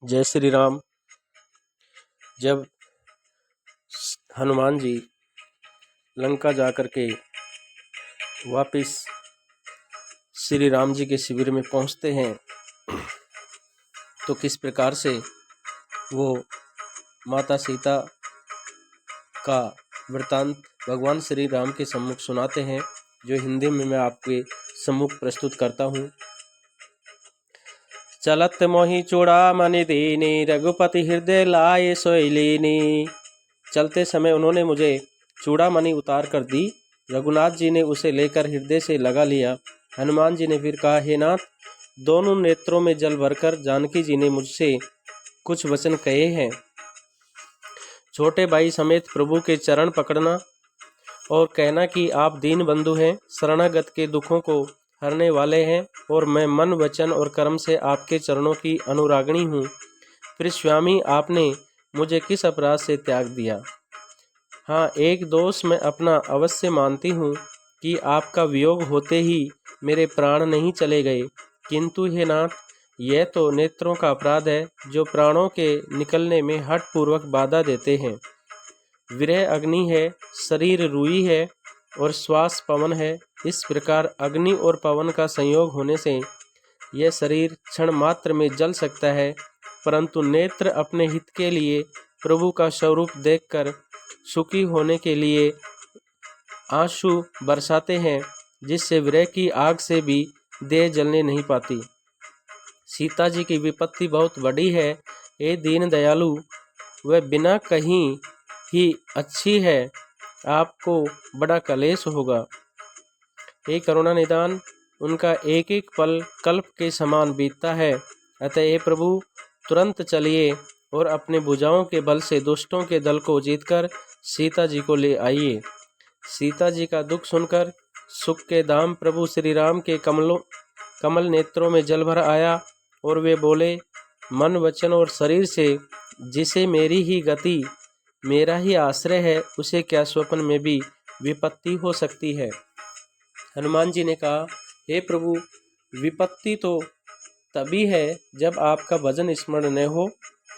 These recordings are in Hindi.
जय श्री राम। जब हनुमान जी लंका जाकर के वापिस श्री राम जी के शिविर में पहुंचते हैं तो किस प्रकार से वो माता सीता का वृतांत भगवान श्री राम के सम्मुख सुनाते हैं, जो हिंदी में मैं आपके सम्मुख प्रस्तुत करता हूँ। चलत मोहि चूड़ामणि दीनी, रघुपति हृदय लाए सोई लीनी। चलते समय उन्होंने मुझे चूड़ामणि उतार कर दी, रघुनाथ जी ने उसे लेकर हृदय से लगा लिया। हनुमान जी ने फिर कहा, हे नाथ, दोनों नेत्रों में जल भरकर जानकी जी ने मुझसे कुछ वचन कहे हैं। छोटे भाई समेत प्रभु के चरण पकड़ना और कहना कि आप दीन बंधु हैं, शरणागत के दुखों को हरने वाले हैं, और मैं मन वचन और कर्म से आपके चरणों की अनुरागिणी हूँ। फिर स्वामी, आपने मुझे किस अपराध से त्याग दिया? हाँ, एक दोष मैं अपना अवश्य मानती हूँ कि आपका वियोग होते ही मेरे प्राण नहीं चले गए, किंतु हे नाथ, यह तो नेत्रों का अपराध है जो प्राणों के निकलने में हठपूर्वक बाधा देते हैं। विरह अग्नि है, शरीर रूई है और श्वास पवन है। इस प्रकार अग्नि और पवन का संयोग होने से यह शरीर क्षण मात्र में जल सकता है, परंतु नेत्र अपने हित के लिए प्रभु का स्वरूप देखकर सुखी होने के लिए आंसू बरसाते हैं, जिससे विरह की आग से भी देह जलने नहीं पाती। सीता जी की विपत्ति बहुत बड़ी है, हे दीन दयालु, वह बिना कहीं ही अच्छी है, आपको बड़ा कलेश होगा। हे करुणा निदान, उनका एक एक पल कल्प के समान बीतता है। अतः हे प्रभु, तुरंत चलिए और अपने भुजाओं के बल से दुष्टों के दल को जीतकर सीता जी को ले आइए। सीता जी का दुख सुनकर सुख के धाम प्रभु श्री राम के कमल नेत्रों में जल भर आया और वे बोले, मन वचन और शरीर से जिसे मेरी ही गति, मेरा ही आश्रय है, उसे क्या स्वप्न में भी विपत्ति हो सकती है? हनुमान जी ने कहा, हे प्रभु, विपत्ति तो तभी है जब आपका भजन स्मरण न हो।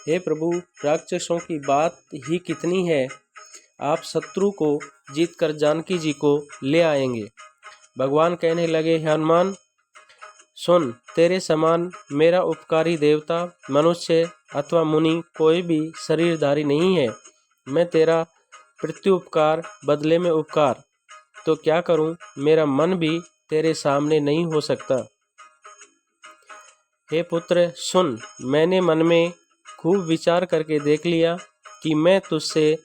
हे प्रभु, राक्षसों की बात ही कितनी है, आप शत्रु को जीतकर जानकी जी को ले आएंगे। भगवान कहने लगे, हनुमान सुन, तेरे समान मेरा उपकारी देवता, मनुष्य अथवा मुनि कोई भी शरीरधारी नहीं है। मैं तेरा प्रत्युपकार बदले में उपकार तो क्या करूं, मेरा मन भी तेरे सामने नहीं हो सकता। हे पुत्र सुन, मैंने मन में खूब विचार करके देख लिया कि मैं तुझसे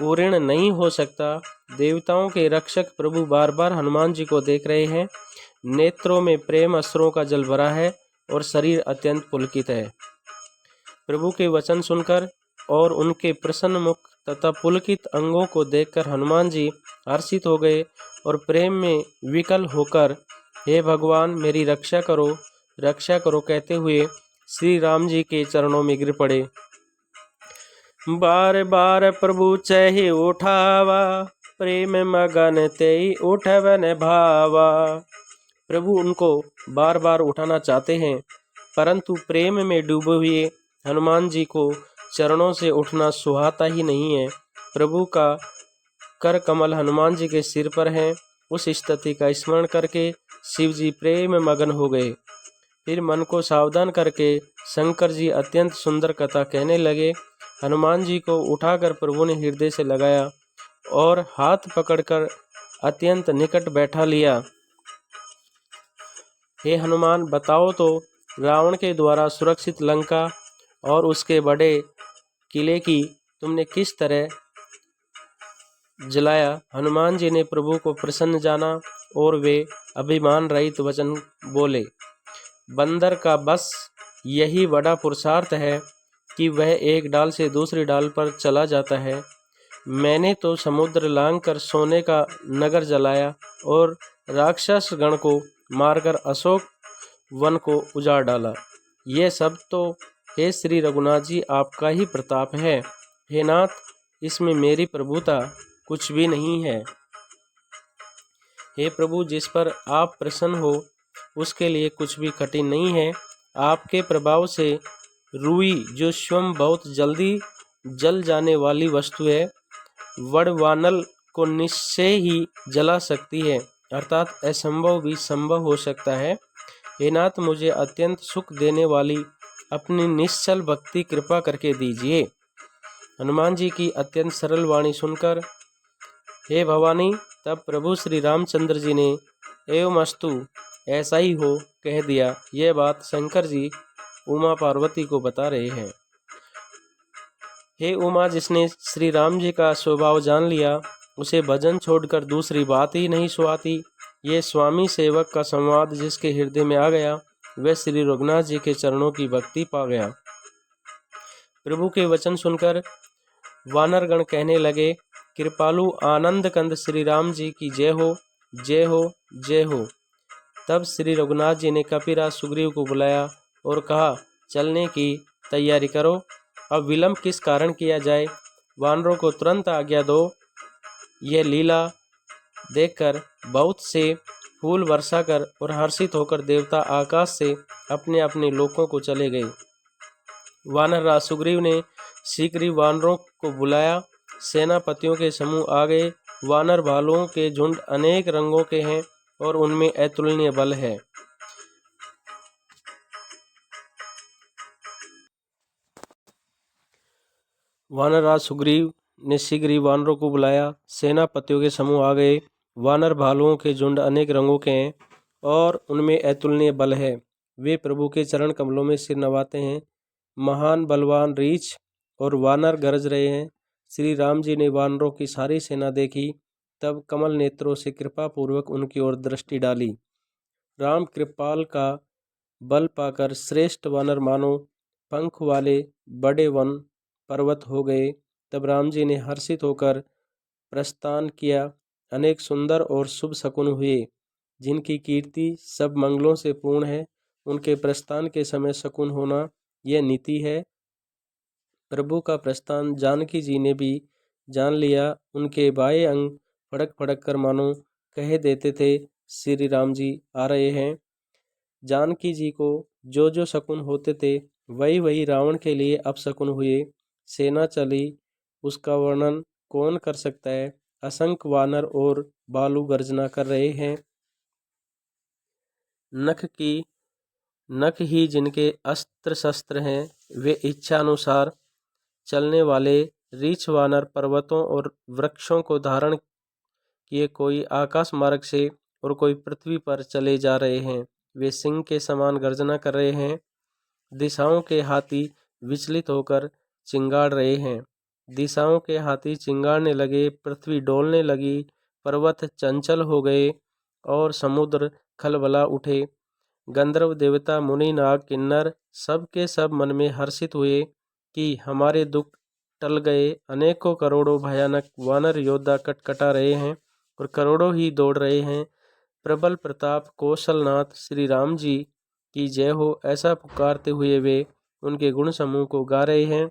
ऊऋण नहीं हो सकता। देवताओं के रक्षक प्रभु बार बार हनुमान जी को देख रहे हैं। नेत्रों में प्रेम अश्रुओं का जल भरा है और शरीर अत्यंत पुलकित है। प्रभु के वचन सुनकर और उनके प्रसन्न मुख तथा पुलकित अंगों को देखकर हनुमान जी हर्षित हो गए और प्रेम में विकल होकर, हे भगवान, मेरी रक्षा करो कहते हुए श्री राम जी के चरणों में गिर पड़े। बार बार प्रभु चहि उठावा, प्रेम मगन तेई उठवन भावा। प्रभु उनको बार बार उठाना चाहते हैं, परंतु प्रेम में डूबे हुए हनुमान जी को चरणों से उठना सुहाता ही नहीं है। प्रभु का कर कमल हनुमान जी के सिर पर है। उस स्थिति का स्मरण करके शिव जी प्रेम मगन हो गए। फिर मन को सावधान करके शंकर जी अत्यंत सुंदर कथा कहने लगे। हनुमान जी को उठाकर प्रभु ने हृदय से लगाया और हाथ पकड़कर अत्यंत निकट बैठा लिया। हे हनुमान, बताओ तो, रावण के द्वारा सुरक्षित लंका और उसके बड़े किले की तुमने किस तरह जलाया? हनुमान जी ने प्रभु को प्रसन्न जाना और वे अभिमान रहित वचन बोले, बंदर का बस यही बड़ा पुरुषार्थ है कि वह एक डाल से दूसरी डाल पर चला जाता है। मैंने तो समुद्र लांघकर सोने का नगर जलाया और राक्षस गण को मारकर अशोक वन को उजाड़ डाला। यह सब तो हे श्री रघुनाथ जी आपका ही प्रताप है। हे नाथ, इसमें मेरी प्रभुता कुछ भी नहीं है। हे प्रभु, जिस पर आप प्रसन्न हो उसके लिए कुछ भी कठिन नहीं है। आपके प्रभाव से रुई जो स्वयं बहुत जल्दी जल जाने वाली वस्तु है, वड़वानल को निश्चय ही जला सकती है, अर्थात असंभव भी संभव हो सकता है। हे नाथ, मुझे अत्यंत सुख देने वाली अपनी निश्चल भक्ति कृपा करके दीजिए। हनुमान जी की अत्यंत सरल वाणी सुनकर हे भवानी, तब प्रभु श्री रामचंद्र जी ने एवं अस्तु, ऐसा ही हो कह दिया। यह बात शंकर जी उमा पार्वती को बता रहे हैं। हे उमा, जिसने श्री राम जी का स्वभाव जान लिया, उसे भजन छोड़कर दूसरी बात ही नहीं सुहाती। ये स्वामी सेवक का संवाद जिसके हृदय में आ गया, वह श्री रघुनाथ जी के चरणों की भक्ति पा गया। प्रभु के वचन सुनकर वानरगण कहने लगे, कृपालु आनंद कंद श्री राम जी की जय हो, जय हो, जय हो। तब श्री रघुनाथ जी ने कपिराज सुग्रीव को बुलाया और कहा, चलने की तैयारी करो। अब विलंब किस कारण किया जाए, वानरों को तुरंत आज्ञा दो। यह लीला देखकर बहुत से फूल वर्षा कर और हर्षित होकर देवता आकाश से अपने अपने लोकों को चले गए। वानर राज सुग्रीव ने शीघ्र ही वानरों को बुलाया। सेनापतियों के समूह आ गए। वानर भालुओं के झुंड अनेक रंगों के हैं और उनमें अतुलनीय बल है। वानर राज सुग्रीव ने शीघ्र ही वानरों को बुलाया। सेनापतियों के समूह आ गए। वानर भालुओं के झुंड अनेक रंगों के हैं और उनमें अतुलनीय बल है। वे प्रभु के चरण कमलों में सिर नवाते हैं। महान बलवान रीछ और वानर गरज रहे हैं। श्री राम जी ने वानरों की सारी सेना देखी, तब कमल नेत्रों से कृपा पूर्वक उनकी ओर दृष्टि डाली। राम कृपाल का बल पाकर श्रेष्ठ वानर मानो पंख वाले बड़े वन पर्वत हो गए। तब राम जी ने हर्षित होकर प्रस्थान किया। अनेक सुंदर और शुभ शकुन हुए, जिनकी कीर्ति सब मंगलों से पूर्ण है। उनके प्रस्थान के समय शकुन होना यह नीति है। प्रभु का प्रस्थान जानकी जी ने भी जान लिया। उनके बाएं अंग फड़क फड़क कर मानो कह देते थे, श्री राम जी आ रहे हैं। जानकी जी को जो जो शकुन होते थे, वही वही रावण के लिए अपशकुन हुए। सेना चली, उसका वर्णन कौन कर सकता है। असंख्य वानर और भालू गर्जना कर रहे हैं। नख ही जिनके अस्त्र शस्त्र हैं, वे इच्छा अनुसार चलने वाले रीछ वानर पर्वतों और वृक्षों को धारण किए कोई आकाश मार्ग से और कोई पृथ्वी पर चले जा रहे हैं। वे सिंह के समान गर्जना कर रहे हैं। दिशाओं के हाथी विचलित होकर चिंगाड़ रहे हैं। दिशाओं के हाथी चिंगाड़ने लगे, पृथ्वी डोलने लगी, पर्वत चंचल हो गए और समुद्र खलबला उठे। गंधर्व देवता मुनि नाग किन्नर सब के सब मन में हर्षित हुए कि हमारे दुख टल गए। अनेकों करोड़ों भयानक वानर योद्धा कटकटा रहे हैं और करोड़ों ही दौड़ रहे हैं। प्रबल प्रताप कौशलनाथ श्री राम जी की जय हो, ऐसा पुकारते हुए वे उनके गुण समूह को गा रहे हैं।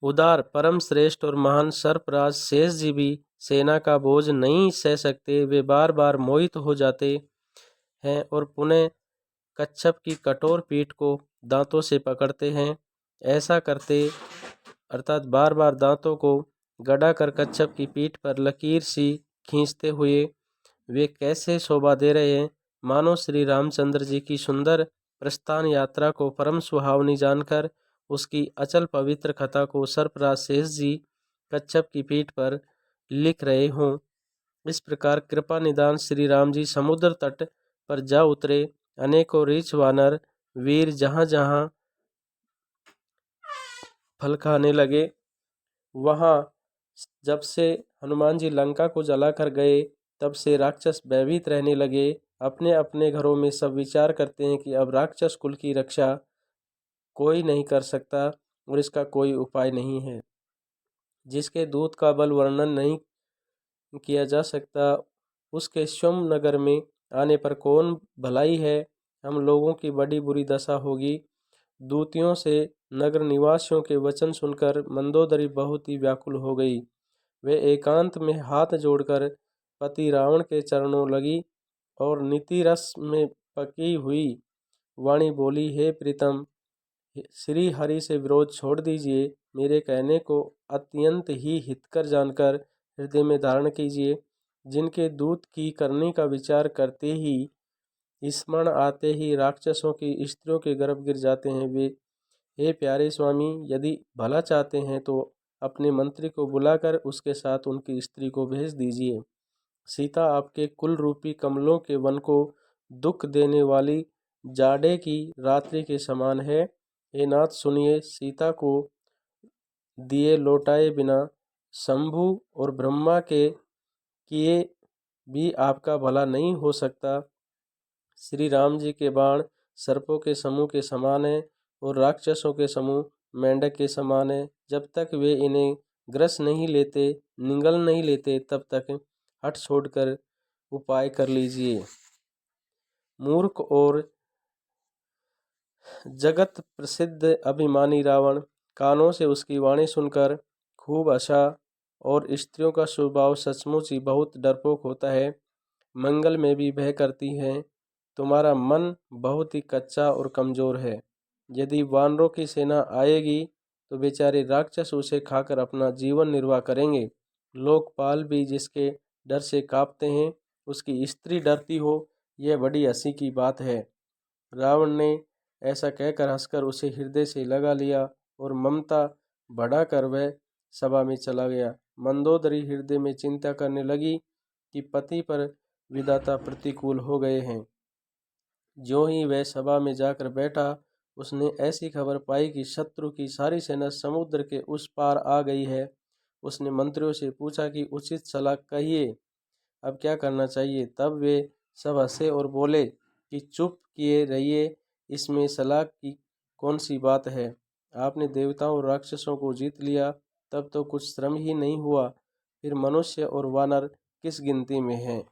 उदार परम श्रेष्ठ और महान सर्पराज शेष जी भी सेना का बोझ नहीं सह सकते। वे बार बार मोहित हो जाते हैं और पुनः कच्छप की कठोर पीठ को दांतों से पकड़ते हैं। ऐसा करते अर्थात बार बार दांतों को गड़ा कर कच्छप की पीठ पर लकीर सी खींचते हुए वे कैसे शोभा दे रहे हैं, मानो श्री रामचंद्र जी की सुंदर प्रस्थान यात्रा को परम सुहावनी जानकर उसकी अचल पवित्र कथा को सर्पराज शेष जी कच्छप की पीठ पर लिख रहे हों। इस प्रकार कृपा निदान श्री राम जी समुद्र तट पर जा उतरे। अनेकों रीछ वानर वीर जहाँ जहाँ फल खाने लगे, वहाँ जब से हनुमान जी लंका को जलाकर गए, तब से राक्षस भयभीत रहने लगे। अपने अपने घरों में सब विचार करते हैं कि अब राक्षस कुल की रक्षा कोई नहीं कर सकता और इसका कोई उपाय नहीं है। जिसके दूत का बल वर्णन नहीं किया जा सकता, उसके स्वयं नगर में आने पर कौन भलाई है। हम लोगों की बड़ी बुरी दशा होगी। दूतियों से नगर निवासियों के वचन सुनकर मंदोदरी बहुत ही व्याकुल हो गई। वे एकांत में हाथ जोड़कर पति रावण के चरणों लगी और नीति रस में पकी हुई वाणी बोली, हे प्रीतम, श्री हरि से विरोध छोड़ दीजिए, मेरे कहने को अत्यंत ही हितकर जानकर हृदय में धारण कीजिए। जिनके दूत की करने का विचार करते ही, स्मरण आते ही राक्षसों की स्त्रियों के गर्भ गिर जाते हैं, वे हे प्यारे स्वामी, यदि भला चाहते हैं तो अपने मंत्री को बुलाकर उसके साथ उनकी स्त्री को भेज दीजिए। सीता आपके कुल रूपी कमलों के वन को दुख देने वाली जाड़े की रात्रि के समान है। हे नाथ सुनिए, सीता को दिए लौटाए बिना शंभु और ब्रह्मा के किए भी आपका भला नहीं हो सकता। श्री राम जी के बाण सर्पों के समूह के समान है और राक्षसों के समूह मेंढक के समान है। जब तक वे इन्हें ग्रस नहीं लेते, निगल नहीं लेते, तब तक हट छोड़कर उपाय कर लीजिए। मूर्ख और जगत प्रसिद्ध अभिमानी रावण कानों से उसकी वाणी सुनकर खूब हंसा और स्त्रियों का स्वभाव सचमुच ही बहुत डरपोक होता है, मंगल में भी भय करती हैं। तुम्हारा मन बहुत ही कच्चा और कमज़ोर है। यदि वानरों की सेना आएगी तो बेचारे राक्षस उसे खाकर अपना जीवन निर्वाह करेंगे। लोकपाल भी जिसके डर से कांपते हैं, उसकी स्त्री डरती हो, यह बड़ी हंसी की बात है। रावण ने ऐसा कहकर हंसकर उसे हृदय से लगा लिया और ममता बढ़ाकर वह सभा में चला गया। मंदोदरी हृदय में चिंता करने लगी कि पति पर विधाता प्रतिकूल हो गए हैं। जो ही वह सभा में जाकर बैठा, उसने ऐसी खबर पाई कि शत्रु की सारी सेना समुद्र के उस पार आ गई है। उसने मंत्रियों से पूछा कि उचित सलाह कहिए, अब क्या करना चाहिए। तब वे सब हंसे और बोले कि चुप किए रहिए, इसमें सलाह की कौन सी बात है। आपने देवताओं और राक्षसों को जीत लिया, तब तो कुछ श्रम ही नहीं हुआ, फिर मनुष्य और वानर किस गिनती में हैं।